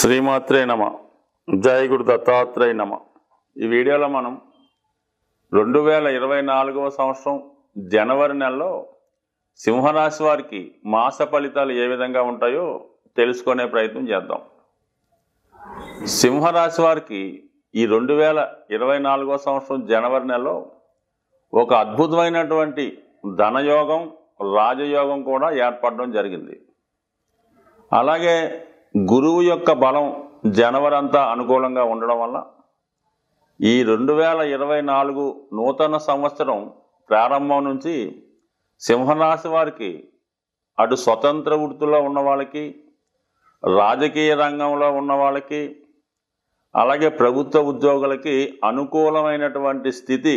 శ్రీమాత్రే నమ. జయ గురు దత్తాత్రేయ నమ. ఈ వీడియోలో మనం 2024వ సంవత్సరం జనవరి నెలలో సింహరాశి వారికి మాస ఫలితాలు ఏ విధంగా ఉంటాయో తెలుసుకునే ప్రయత్నం చేద్దాం. సింహరాశి వారికి ఈ 2024వ సంవత్సరం జనవరి నెలలో ఒక అద్భుతమైనటువంటి ధనయోగం, రాజయోగం కూడా ఏర్పడడం జరిగింది. అలాగే గురువు యొక్క బలం జనవరి అంతా అనుకూలంగా ఉండడం వల్ల ఈ 2024 నూతన సంవత్సరం ప్రారంభం నుంచి సింహరాశి వారికి అటు స్వతంత్ర వృత్తిలో ఉన్న వాళ్ళకి, రాజకీయ రంగంలో ఉన్న వాళ్ళకి, అలాగే ప్రభుత్వ ఉద్యోగులకి అనుకూలమైనటువంటి స్థితి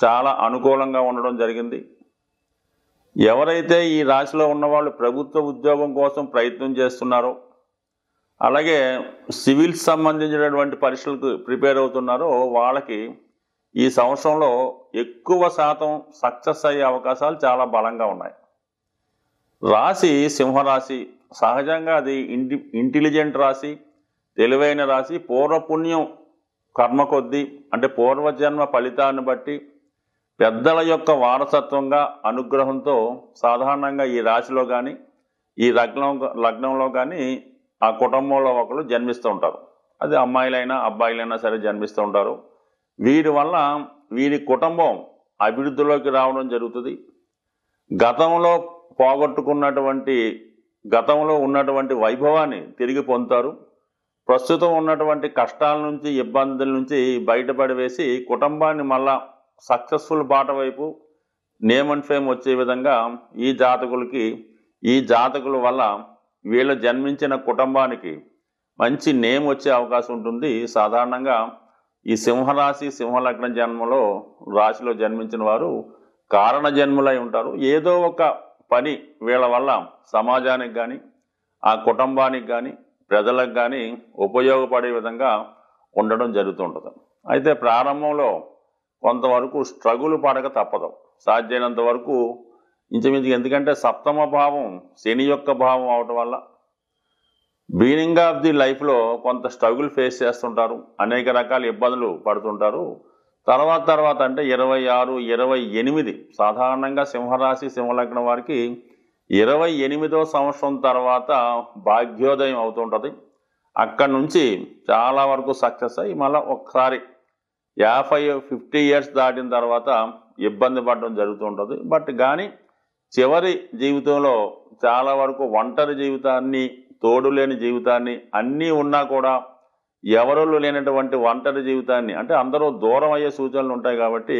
చాలా అనుకూలంగా ఉండడం జరిగింది. ఎవరైతే ఈ రాశిలో ఉన్నవాళ్ళు ప్రభుత్వ ఉద్యోగం కోసం ప్రయత్నం చేస్తున్నారో, అలాగే సివిల్స్ సంబంధించినటువంటి పరీక్షలకు ప్రిపేర్ అవుతున్నారో వాళ్ళకి ఈ సంవత్సరంలో ఎక్కువ శాతం సక్సెస్ అయ్యే అవకాశాలు చాలా బలంగా ఉన్నాయి. రాశి సింహరాశి సహజంగా అది ఇంటెలిజెంట్ రాశి, తెలివైన రాశి. పూర్వపుణ్యం కర్మ కొద్దీ అంటే పూర్వజన్మ ఫలితాన్ని బట్టి పెద్దల యొక్క వారసత్వంగా అనుగ్రహంతో సాధారణంగా ఈ రాశిలో కానీ ఈ లగ్నంలో కానీ ఆ కుటుంబంలో ఒకరు జన్మిస్తూ ఉంటారు. అది అమ్మాయిలైనా అబ్బాయిలైనా సరే జన్మిస్తూ ఉంటారు. వీరి వల్ల వీరి కుటుంబం అభివృద్ధిలోకి రావడం జరుగుతుంది. గతంలో ఉన్నటువంటి వైభవాన్ని తిరిగి పొందుతారు. ప్రస్తుతం ఉన్నటువంటి కష్టాల నుంచి, ఇబ్బందుల నుంచి బయటపడి వేసి కుటుంబాన్ని మళ్ళా సక్సెస్ఫుల్ బాట వైపు నేమ్ అండ్ ఫేమ్ వచ్చే విధంగా ఈ జాతకుల వల్ల వీళ్ళు జన్మించిన కుటుంబానికి మంచి నేమ్ వచ్చే అవకాశం ఉంటుంది. సాధారణంగా ఈ సింహరాశి సింహలగ్న రాశిలో జన్మించిన వారు కారణ జన్ములై ఉంటారు. ఏదో ఒక పని వీళ్ళ వల్ల సమాజానికి కానీ, ఆ కుటుంబానికి కానీ, ప్రజలకు కానీ ఉపయోగపడే విధంగా ఉండడం జరుగుతుంటుంది. అయితే ప్రారంభంలో కొంతవరకు స్ట్రగుల్ పడక తప్పదు. సాధ్యమైనంత వరకు ఇంచుమించుగా, ఎందుకంటే సప్తమ భావం శని యొక్క భావం అవటం వల్ల బిగినింగ్ ఆఫ్ ది లైఫ్లో కొంత స్ట్రగుల్ ఫేస్ చేస్తుంటారు, అనేక రకాల ఇబ్బందులు పడుతుంటారు. తర్వాత అంటే 26, 28 సాధారణంగా సింహరాశి సింహలగ్నం వారికి 28వ సంవత్సరం తర్వాత భాగ్యోదయం అవుతుంటుంది. అక్కడి నుంచి చాలా వరకు సక్సెస్ అయ్యి మళ్ళీ ఒకసారి 50 ఇయర్స్ దాటిన తర్వాత ఇబ్బంది పడడం జరుగుతూ ఉంటుంది. బట్ కానీ చివరి జీవితంలో చాలా వరకు ఒంటరి జీవితాన్ని, తోడు లేని జీవితాన్ని, అన్నీ ఉన్నా కూడా ఎవరు లేనటువంటి ఒంటరి జీవితాన్ని, అంటే అందరూ దూరం అయ్యే సూచనలు ఉంటాయి కాబట్టి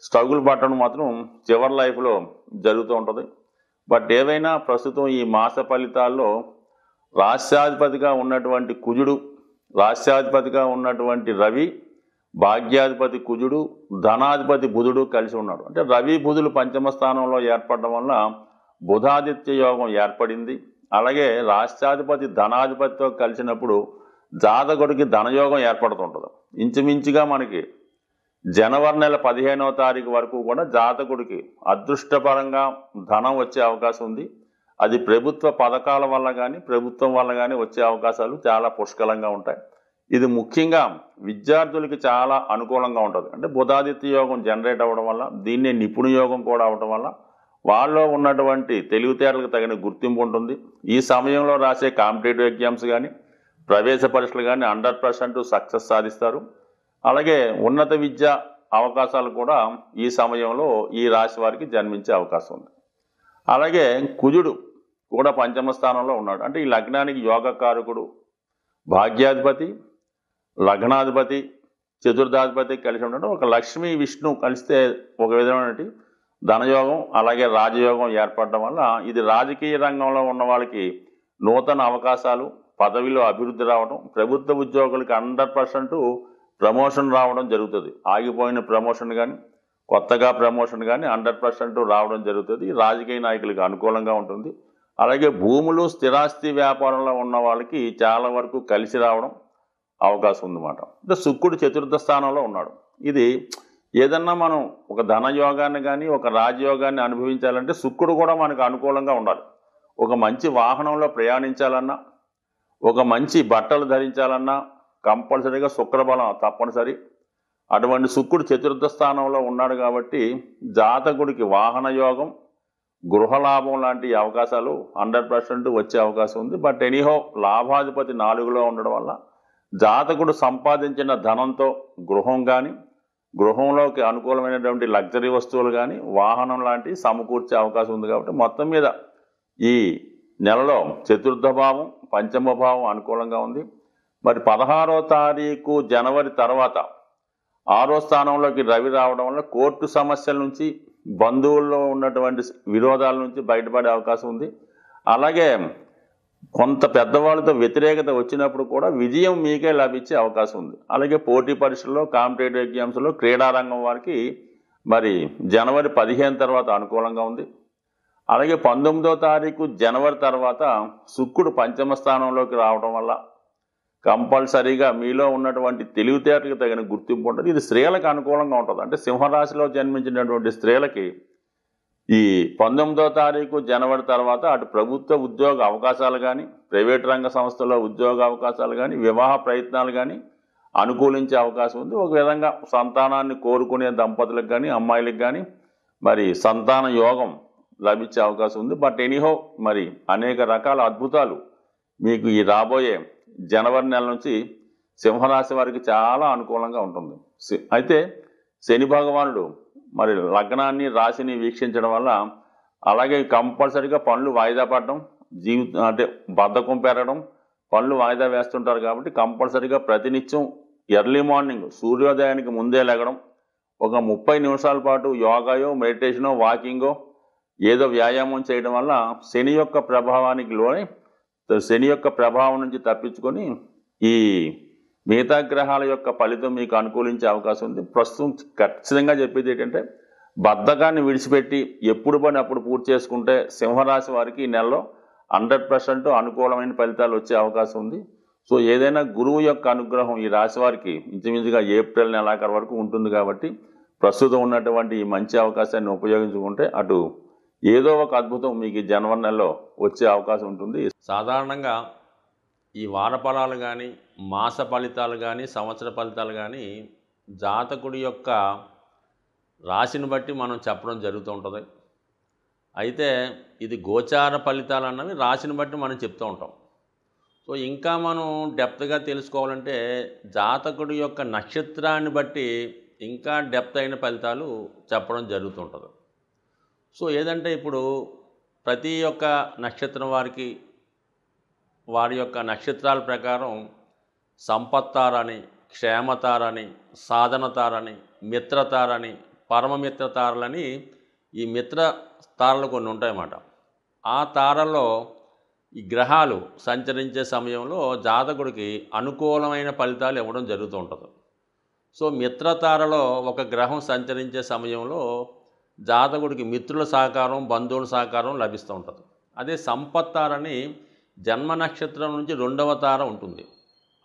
స్ట్రగుల్ పట్టడం మాత్రం చివరి లైఫ్లో జరుగుతూ ఉంటుంది. బట్ ఏవైనా ప్రస్తుతం ఈ మాస ఫలితాల్లో రాష్ట్రాధిపతిగా ఉన్నటువంటి కుజుడు, రాష్ట్రాధిపతిగా ఉన్నటువంటి రవి, భాగ్యాధిపతి కుజుడు, ధనాధిపతి బుధుడు కలిసి ఉన్నాడు. అంటే రవి బుధులు పంచమ స్థానంలో ఏర్పడడం వల్ల బుధాదిత్య యోగం ఏర్పడింది. అలాగే రాష్ట్రాధిపతి ధనాధిపతితో కలిసినప్పుడు జాతకుడికి ధనయోగం ఏర్పడుతుంటుంది. ఇంచుమించుగా మనకి జనవరి నెల 15వ తారీఖు వరకు కూడా జాతకుడికి అదృష్టపరంగా ధనం వచ్చే అవకాశం ఉంది. అది ప్రభుత్వ పథకాల వల్ల కానీ, ప్రభుత్వం వల్ల కానీ వచ్చే అవకాశాలు చాలా పుష్కలంగా ఉంటాయి. ఇది ముఖ్యంగా విద్యార్థులకి చాలా అనుకూలంగా ఉంటుంది. అంటే బుధాదిత్య యోగం జనరేట్ అవ్వడం వల్ల, దీన్నే నిపుణ యోగం కూడా అవడం వల్ల వాళ్ళలో ఉన్నటువంటి తెలివితేటలకు తగిన గుర్తింపు ఉంటుంది. ఈ సమయంలో రాసే కాంపిటేటివ్ ఎగ్జామ్స్ కానీ, ప్రవేశ పరీక్షలు కానీ 100% సక్సెస్ సాధిస్తారు. అలాగే ఉన్నత విద్యా అవకాశాలు కూడా ఈ సమయంలో ఈ రాశి వారికి జన్మించే అవకాశం ఉంది. అలాగే కుజుడు కూడా పంచమ స్థానంలో ఉన్నాడు. అంటే ఈ లగ్నానికి యోగకారకుడు, భాగ్యాధిపతి, లగ్నాధిపతి, చతుర్థాధిపతి కలిసి ఉండడం, ఒక లక్ష్మి విష్ణు కలిస్తే ఒక విధమైన ధనయోగం, అలాగే రాజయోగం ఏర్పడడం వల్ల ఇది రాజకీయ రంగంలో ఉన్న వాళ్ళకి నూతన అవకాశాలు, పదవిలో అభివృద్ధి రావడం, ప్రభుత్వ ఉద్యోగులకి 100% ప్రమోషన్ రావడం జరుగుతుంది. ఆగిపోయిన ప్రమోషన్ కానీ, కొత్తగా ప్రమోషన్ కానీ 100% రావడం జరుగుతుంది. రాజకీయ నాయకులకు అనుకూలంగా ఉంటుంది. అలాగే భూములు, స్థిరాస్తి వ్యాపారంలో ఉన్న వాళ్ళకి చాలా వరకు కలిసి రావడం అవకాశం ఉందన్నమాట. అంటే శుక్రుడు చతుర్థ స్థానంలో ఉన్నాడు. ఇది ఏదన్నా మనం ఒక ధనయోగాన్ని కానీ, ఒక రాజయోగాన్ని అనుభవించాలంటే శుక్రుడు కూడా మనకు అనుకూలంగా ఉండాలి. ఒక మంచి వాహనంలో ప్రయాణించాలన్నా, ఒక మంచి బట్టలు ధరించాలన్నా కంపల్సరీగా శుక్రబలం తప్పనిసరి. అటువంటి శుక్రుడు చతుర్థ స్థానంలో ఉన్నాడు కాబట్టి జాతకుడికి వాహన యోగం, గృహలాభం లాంటి అవకాశాలు 100% వచ్చే అవకాశం ఉంది. బట్ ఎనీహో లాభాధిపతి 4లో ఉండడం వల్ల జాతకుడు సంపాదించిన ధనంతో గృహం కానీ, గృహంలోకి అనుకూలమైనటువంటి లగ్జరీ వస్తువులు కానీ, వాహనం లాంటివి సమకూర్చే అవకాశం ఉంది. కాబట్టి మొత్తం మీద ఈ నెలలో చతుర్థ భావం, పంచమ భావం అనుకూలంగా ఉంది. మరి 16వ తారీఖు జనవరి తర్వాత 6వ స్థానంలోకి రవి రావడం వల్ల కోర్టు సమస్యల నుంచి, బంధువుల్లో ఉన్నటువంటి విరోధాల నుంచి బయటపడే అవకాశం ఉంది. అలాగే కొంత పెద్దవాళ్ళతో వ్యతిరేకత వచ్చినప్పుడు కూడా విజయం మీకే లభించే అవకాశం ఉంది. అలాగే పోటీ పరీక్షల్లో, కాంపిటేటివ్ ఎగ్జామ్స్లో, క్రీడారంగం వారికి మరి జనవరి 15 తర్వాత అనుకూలంగా ఉంది. అలాగే 19వ తారీఖు జనవరి తర్వాత శుక్రుడు పంచమ స్థానంలోకి రావడం వల్ల కంపల్సరీగా మీలో ఉన్నటువంటి తెలివితేటలకు తగిన గుర్తింపు ఉంటుంది. ఇది స్త్రీలకు అనుకూలంగా ఉంటుంది. అంటే సింహరాశిలో జన్మించినటువంటి స్త్రీలకి ఈ 19వ తారీఖు జనవరి తర్వాత అటు ప్రభుత్వ ఉద్యోగ అవకాశాలు కానీ, ప్రైవేట్ రంగ సంస్థల్లో ఉద్యోగ అవకాశాలు కానీ, వివాహ ప్రయత్నాలు కానీ అనుకూలించే అవకాశం ఉంది. ఒక విధంగా సంతానాన్ని కోరుకునే దంపతులకు కానీ, అమ్మాయిలకు కానీ మరి సంతాన యోగం లభించే అవకాశం ఉంది. బట్ ఎనీహో మరి అనేక రకాల అద్భుతాలు మీకు ఈ రాబోయే జనవరి నెల నుంచి సింహరాశి వారికి చాలా అనుకూలంగా ఉంటుంది. అయితే శని భగవానుడు మరి లగ్నాన్ని, రాశిని వీక్షించడం వల్ల అలాగే కంపల్సరీగా పనులు వాయిదా పడడం, అంటే బద్ధకం పెరగడం, పనులు వాయిదా వేస్తుంటారు. కాబట్టి కంపల్సరీగా ప్రతినిత్యం ఎర్లీ మార్నింగ్ సూర్యోదయానికి ముందే లెగడం, ఒక 30 నిమిషాల పాటు యోగాయో, మెడిటేషనో, వాకింగో ఏదో వ్యాయామం చేయడం వల్ల శని యొక్క ప్రభావానికి లోనే, శని యొక్క ప్రభావం నుంచి తప్పించుకొని ఈ మిగతా గ్రహాల యొక్క ఫలితం మీకు అనుకూలించే అవకాశం ఉంది. ప్రస్తుతం ఖచ్చితంగా చెప్పేది ఏంటంటే బద్ధకాన్ని విడిచిపెట్టి ఎప్పుడు పని అప్పుడు పూర్తి చేసుకుంటే సింహరాశి వారికి ఈ నెలలో 100% అనుకూలమైన ఫలితాలు వచ్చే అవకాశం ఉంది. సో ఏదైనా గురువు యొక్క అనుగ్రహం ఈ రాశి వారికి ఇంచుమించుగా ఏప్రిల్ నెలాఖరు వరకు ఉంటుంది. కాబట్టి ప్రస్తుతం ఉన్నటువంటి ఈ మంచి అవకాశాన్ని ఉపయోగించుకుంటే అటు ఏదో ఒక అద్భుతం మీకు జనవరి నెలలో వచ్చే అవకాశం ఉంటుంది. సాధారణంగా ఈ వార ఫలాలు కానీ, మాస ఫలితాలు కానీ, సంవత్సర ఫలితాలు కానీ జాతకుడి యొక్క రాశిని బట్టి మనం చెప్పడం జరుగుతూ ఉంటుంది. అయితే ఇది గోచార ఫలితాలు అన్నవి రాశిని బట్టి మనం చెప్తూ ఉంటాం. సో ఇంకా మనం డెప్త్గా తెలుసుకోవాలంటే జాతకుడి యొక్క నక్షత్రాన్ని బట్టి ఇంకా డెప్త్ అయిన ఫలితాలు చెప్పడం జరుగుతుంటుంది. సో ఏదంటే ఇప్పుడు ప్రతి ఒక్క నక్షత్రం వారికి వారి యొక్క నక్షత్రాల ప్రకారం సంపత్తారని, క్షేమతారని, సాధనతారని, మిత్రతారని, పరమమిత్రతారలని ఈ మిత్ర తారలు కొన్ని ఉంటాయన్నమాట. ఆ తారల్లో ఈ గ్రహాలు సంచరించే సమయంలో జాతకుడికి అనుకూలమైన ఫలితాలు ఇవ్వడం జరుగుతూ ఉంటుంది. సో మిత్రతారలో ఒక గ్రహం సంచరించే సమయంలో జాతకుడికి మిత్రుల సహకారం, బంధువుల సహకారం లభిస్తూ ఉంటుంది. అదే సంపత్తారని జన్మ నక్షత్రం నుంచి 2వ తార ఉంటుంది.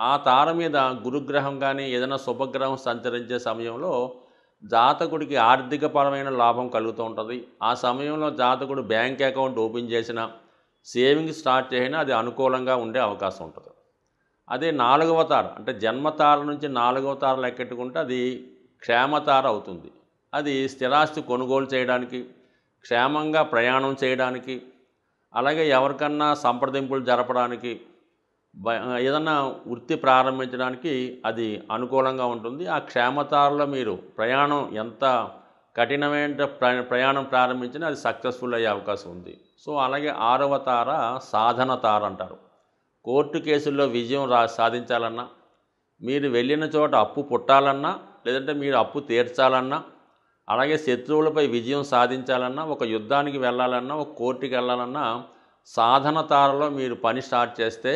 ఆ తార మీద గురుగ్రహం కానీ ఏదైనా శుభగ్రహం సంచరించే సమయంలో జాతకుడికి ఆర్థికపరమైన లాభం కలుగుతూ ఉంటుంది. ఆ సమయంలో జాతకుడు బ్యాంక్ అకౌంట్ ఓపెన్ చేసినా, సేవింగ్స్ స్టార్ట్ చేసినా అది అనుకూలంగా ఉండే అవకాశం ఉంటుంది. అదే 4వ తార అంటే జన్మతార నుంచి 4వ తార లెక్కెట్టుకుంటే అది క్షేమతార అవుతుంది. అది స్థిరాస్తి కొనుగోలు చేయడానికి, క్షేమంగా ప్రయాణం చేయడానికి, అలాగే ఎవరికన్నా సంప్రదింపులు జరపడానికి, ఏదన్నా వృత్తి ప్రారంభించడానికి అది అనుకూలంగా ఉంటుంది. ఆ క్షేమతారలో మీరు ప్రయాణం ఎంత కఠినమైన ప్రయాణం ప్రారంభించినా అది సక్సెస్ఫుల్ అయ్యే అవకాశం ఉంది. సో అలాగే 6వ తార సాధన తార అంటారు. కోర్టు కేసుల్లో విజయం సాధించాలన్నా, మీరు వెళ్ళిన చోట అప్పు పుట్టాలన్నా, లేదంటే మీరు అప్పు తీర్చాలన్నా, అలాగే శత్రువులపై విజయం సాధించాలన్నా, ఒక యుద్ధానికి వెళ్ళాలన్నా, ఒక కోర్టుకి వెళ్ళాలన్నా సాధన తారలో మీరు పని స్టార్ట్ చేస్తే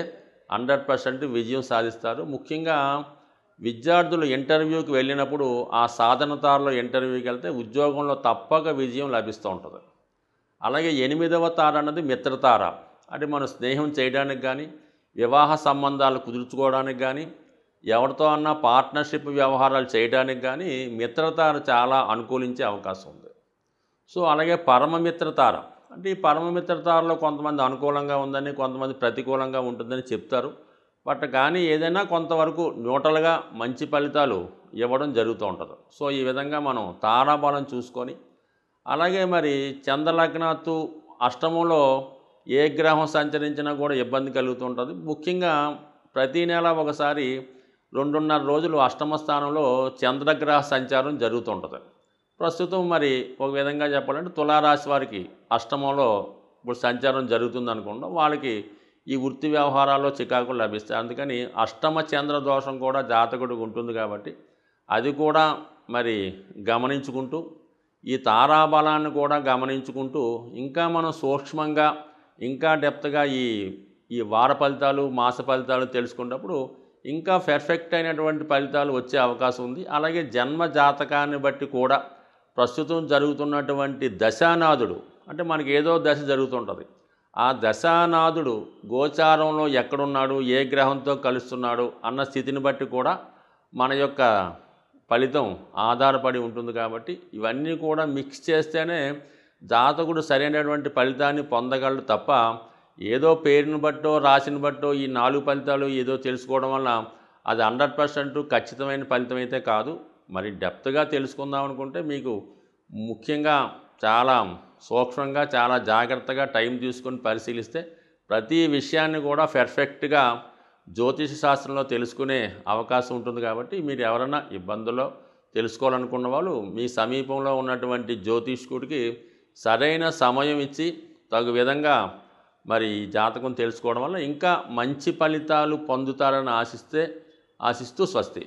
100% విజయం సాధిస్తారు. ముఖ్యంగా విద్యార్థులు ఇంటర్వ్యూకి వెళ్ళినప్పుడు ఆ సాధన తారలో ఇంటర్వ్యూకి వెళ్తే ఉద్యోగంలో తప్పక విజయం లభిస్తూ ఉంటుంది. అలాగే 8వ తార అన్నది మిత్రతార. అంటే మనం స్నేహం చేయడానికి కానీ, వివాహ సంబంధాలు కుదుర్చుకోవడానికి కానీ, ఎవరితో అన్నా పార్ట్నర్షిప్ వ్యవహారాలు చేయడానికి కానీ మిత్రతార చాలా అనుకూలించే అవకాశం ఉంది. సో అలాగే పరమమిత్రతార అంటే ఈ పరమమిత్రతారలో కొంతమంది అనుకూలంగా ఉందని, కొంతమంది ప్రతికూలంగా ఉంటుందని చెప్తారు. బట్ కానీ ఏదైనా కొంతవరకు న్యూట్రల్గా మంచి ఫలితాలు ఇవ్వడం జరుగుతూ ఉంటుంది. సో ఈ విధంగా మనం తారాబలం చూసుకొని, అలాగే మరి చంద్రలగ్నాత్తు అష్టమంలో ఏ గ్రహం సంచరించినా కూడా ఇబ్బంది కలుగుతుంటుంది. ముఖ్యంగా ప్రతీ నెల ఒకసారి 2.5 రోజులు అష్టమ స్థానంలో చంద్రగ్రహ సంచారం జరుగుతుంటుంది. ప్రస్తుతం మరి ఒక విధంగా చెప్పాలంటే తులారాశి వారికి అష్టమంలో ఇప్పుడు సంచారం జరుగుతుంది అనుకుంటాం. వాళ్ళకి ఈ వృత్తి వ్యవహారాల్లో చికాకులు లభిస్తాయి. అందుకని అష్టమ చంద్ర దోషం కూడా జాతకుడికి ఉంటుంది కాబట్టి అది కూడా మరి గమనించుకుంటూ, ఈ తారాబలాన్ని కూడా గమనించుకుంటూ, ఇంకా మనం సూక్ష్మంగా ఇంకా డెప్త్గా ఈ వార ఫలితాలు మాస ఫలితాలు తెలుసుకున్నప్పుడు ఇంకా పెర్ఫెక్ట్ అయినటువంటి ఫలితాలు వచ్చే అవకాశం ఉంది. అలాగే జన్మ జాతకాన్ని బట్టి కూడా ప్రస్తుతం జరుగుతున్నటువంటి దశానాథుడు, అంటే మనకి ఏదో దశ జరుగుతుంటుంది, ఆ దశానాథుడు గోచారంలో ఎక్కడున్నాడు, ఏ గ్రహంతో కలుస్తున్నాడు అన్న స్థితిని బట్టి కూడా మన యొక్క ఫలితం ఆధారపడి ఉంటుంది. కాబట్టి ఇవన్నీ కూడా మిక్స్ చేస్తేనే జాతకుడు సరైనటువంటి ఫలితాన్ని పొందగలడు తప్ప ఏదో పేరుని బట్టో రాశిని బట్టో ఈ 4 ఫలితాలు ఏదో తెలుసుకోవడం వల్ల అది 100% ఖచ్చితమైన ఫలితం అయితే కాదు. మరి డెప్త్గా తెలుసుకుందాం అనుకుంటే మీకు ముఖ్యంగా చాలా సూక్ష్మంగా చాలా జాగ్రత్తగా టైం తీసుకొని పరిశీలిస్తే ప్రతి విషయాన్ని కూడా పెర్ఫెక్ట్గా జ్యోతిష శాస్త్రంలో తెలుసుకునే అవకాశం ఉంటుంది. కాబట్టి మీరు ఎవరైనా ఇబ్బందుల్లో తెలుసుకోవాలనుకున్న వాళ్ళు మీ సమీపంలో ఉన్నటువంటి జ్యోతిష్కుడికి సరైన సమయం ఇచ్చి తగు విధంగా మరి ఈ జాతకం తెలుసుకోవడం వల్ల ఇంకా మంచి ఫలితాలు పొందుతారని ఆశిస్తూ స్వస్తి.